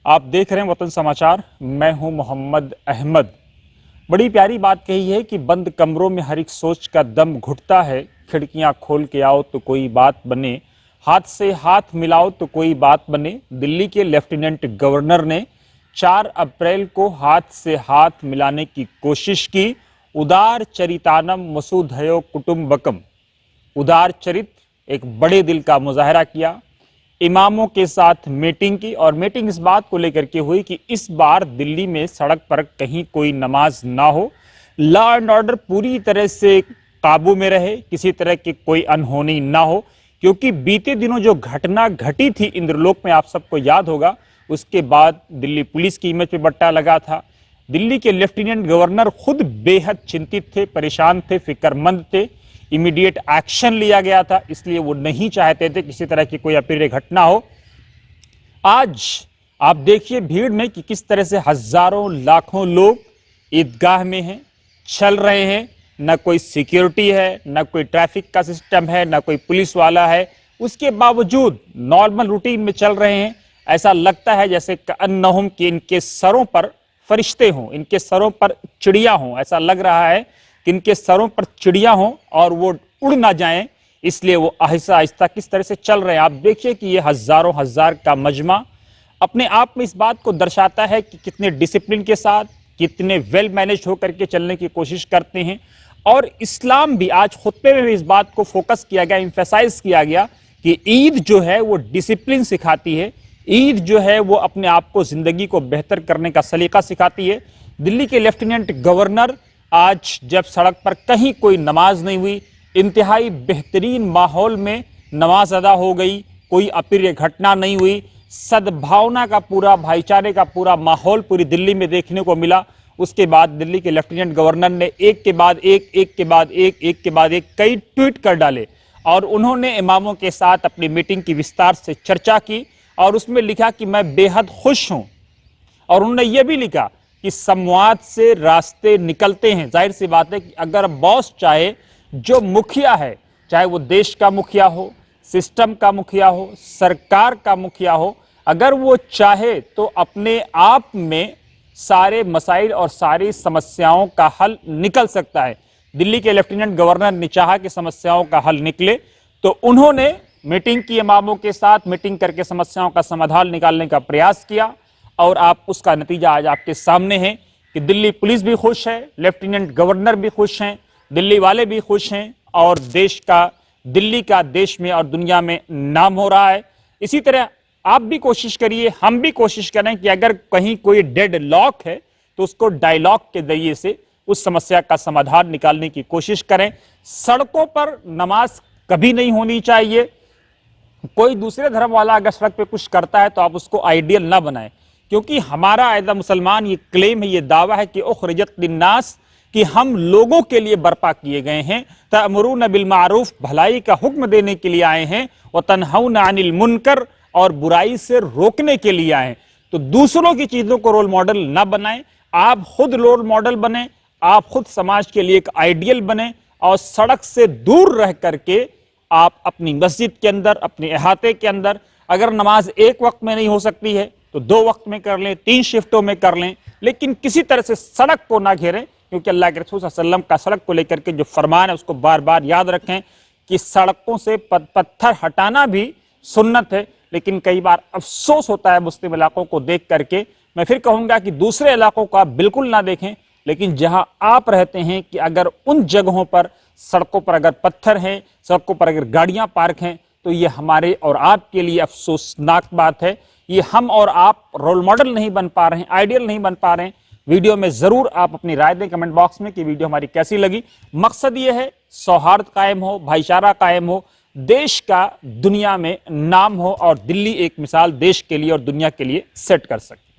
آپ دیکھ رہے ہیں وطن سماچار، میں ہوں محمد احمد۔ بڑی پیاری بات کہی ہے کہ بند کمروں میں ہر ایک سوچ کا دم گھٹتا ہے، کھڑکیاں کھول کے آؤ تو کوئی بات بنے، ہاتھ سے ہاتھ ملاؤ تو کوئی بات بنے۔ دلی کے لیفٹیننٹ گورنر نے 4 اپریل کو ہاتھ سے ہاتھ ملانے کی کوشش کی۔ ادار چریتانم وسودھیو کٹمبکم، ادار چرت، ایک بڑے دل کا مظاہرہ کیا، اماموں کے ساتھ میٹنگ کی، اور میٹنگ اس بات کو لے کر کے ہوئی کہ اس بار دلی میں سڑک پر کہیں کوئی نماز نہ ہو، لا اینڈ آرڈر پوری طرح سے قابو میں رہے، کسی طرح کی کوئی انہونی نہ ہو، کیونکہ بیتے دنوں جو گھٹنا گھٹی تھی اندرلوک میں، آپ سب کو یاد ہوگا، اس کے بعد دلی پولیس کی امیج پہ بٹا لگا تھا۔ دلی کے لیفٹیننٹ گورنر خود بے حد چنتت تھے، پریشان تھے، فکر مند تھے، امیڈیٹ ایکشن لیا گیا تھا، اس لیے وہ نہیں چاہتے تھے کسی طرح کی کوئی اپریہ گھٹنا ہو۔ آج آپ دیکھیے بھیڑ میں کہ کس طرح سے ہزاروں لاکھوں لوگ عیدگاہ میں ہیں، چل رہے ہیں، نہ کوئی سیکیورٹی ہے، نہ کوئی ٹریفک کا سسٹم ہے، نہ کوئی پولیس والا ہے، اس کے باوجود نارمل روٹین میں چل رہے ہیں۔ ایسا لگتا ہے جیسے کأنہم کہ ان کے سروں پر فرشتے ہوں، ان کے سروں پر چڑیا ہوں، ایسا لگ رہا ہے کہ ان کے سروں پر چڑیا ہوں اور وہ اڑ نہ جائیں، اس لیے وہ آہستہ آہستہ کس طرح سے چل رہے ہیں۔ آپ دیکھیے کہ یہ ہزاروں ہزار کا مجمع اپنے آپ میں اس بات کو درشاتا ہے کہ کتنے ڈسپلن کے ساتھ، کتنے ویل مینجڈ ہو کر کے چلنے کی کوشش کرتے ہیں۔ اور اسلام بھی آج خطبے میں بھی اس بات کو فوکس کیا گیا، ایمفیسائز کیا گیا کہ عید جو ہے وہ ڈسپلن سکھاتی ہے، عید جو ہے وہ اپنے آپ کو، زندگی کو بہتر کرنے کا سلیقہ سکھاتی ہے۔ دلی کے لیفٹیننٹ گورنر آج جب سڑک پر کہیں کوئی نماز نہیں ہوئی، انتہائی بہترین ماحول میں نماز ادا ہو گئی، کوئی اپریہ گھٹنا نہیں ہوئی، سدبھاونا کا پورا، بھائی چارے کا پورا ماحول پوری دلی میں دیکھنے کو ملا۔ اس کے بعد دلی کے لیفٹیننٹ گورنر نے ایک کے بعد ایک، ایک کے بعد ایک، ایک کے بعد ایک کئی ٹویٹ کر ڈالے، اور انہوں نے اماموں کے ساتھ اپنی میٹنگ کی وستار سے چرچا کی، اور اس میں لکھا کہ میں بے حد خوش ہوں، اور انہوں نے یہ بھی لکھا کہ سمواد سے راستے نکلتے ہیں۔ ظاہر سی بات ہے کہ اگر باس چاہے، جو مکھیا ہے، چاہے وہ دیش کا مکھیا ہو، سسٹم کا مکھیا ہو، سرکار کا مکھیا ہو، اگر وہ چاہے تو اپنے آپ میں سارے مسائل اور ساری سمسیاؤں کا حل نکل سکتا ہے۔ دلی کے لیفٹیننٹ گورنر نے چاہا کہ سمسیاؤں کا حل نکلے، تو انہوں نے میٹنگ کی، اماموں کے ساتھ میٹنگ کر کے سمسیاؤں کا سمادھان نکالنے کا پریاس کیا، اور آپ اس کا نتیجہ آج آپ کے سامنے ہے کہ دلی پولیس بھی خوش ہے، لیفٹیننٹ گورنر بھی خوش ہیں، دلی والے بھی خوش ہیں، اور دلی کا دیش میں اور دنیا میں نام ہو رہا ہے۔ اسی طرح آپ بھی کوشش کریے، ہم بھی کوشش کریں کہ اگر کہیں کوئی ڈیڈ لاک ہے تو اس کو ڈائیلاگ کے ذریعے سے اس سمسیا کا سمادھان نکالنے کی کوشش کریں۔ سڑکوں پر نماز کبھی نہیں ہونی چاہیے۔ کوئی دوسرے دھرم والا اگر سڑک پہ کچھ کرتا ہے تو آپ اس کو آئیڈیل نہ بنائیں، کیونکہ ہمارا ایز اے مسلمان یہ کلیم ہے، یہ دعویٰ ہے کہ اخرجت للناس، کہ ہم لوگوں کے لیے برپا کیے گئے ہیں، تأمرون بالمعروف، بھلائی کا حکم دینے کے لیے آئے ہیں، وتنہون عن المنکر، اور برائی سے روکنے کے لیے آئے ہیں۔ تو دوسروں کی چیزوں کو رول ماڈل نہ بنائیں، آپ خود رول ماڈل بنیں، آپ خود سماج کے لیے ایک آئیڈیل بنیں، اور سڑک سے دور رہ کر کے آپ اپنی مسجد کے اندر، اپنے احاطے کے اندر، اگر نماز ایک وقت میں نہیں ہو سکتی ہے تو 2 وقت میں کر لیں، 3 شفٹوں میں کر لیں، لیکن کسی طرح سے سڑک کو نہ گھیریں، کیونکہ اللہ کے رسول صلی اللہ علیہ وسلم کا سڑک کو لے کر کے جو فرمان ہے اس کو بار بار یاد رکھیں کہ سڑکوں سے پتھر ہٹانا بھی سنت ہے، لیکن کئی بار افسوس ہوتا ہے مسلم علاقوں کو دیکھ کر کے۔ میں پھر کہوں گا کہ دوسرے علاقوں کو آپ بالکل نہ دیکھیں، لیکن جہاں آپ رہتے ہیں کہ اگر ان جگہوں پر سڑکوں پر اگر پتھر ہیں، سڑکوں پر اگر گاڑیاں پارک ہیں، تو یہ ہمارے اور آپ کے لیے افسوسناک بات ہے۔ یہ ہم اور آپ رول ماڈل نہیں بن پا رہے ہیں، آئیڈیل نہیں بن پا رہے ہیں۔ ویڈیو میں ضرور آپ اپنی رائے دیں کمنٹ باکس میں کہ ویڈیو ہماری کیسی لگی۔ مقصد یہ ہے سوہارد قائم ہو، بھائی چارہ قائم ہو، دیش کا دنیا میں نام ہو، اور دلی ایک مثال دیش کے لیے اور دنیا کے لیے سیٹ کر سکے۔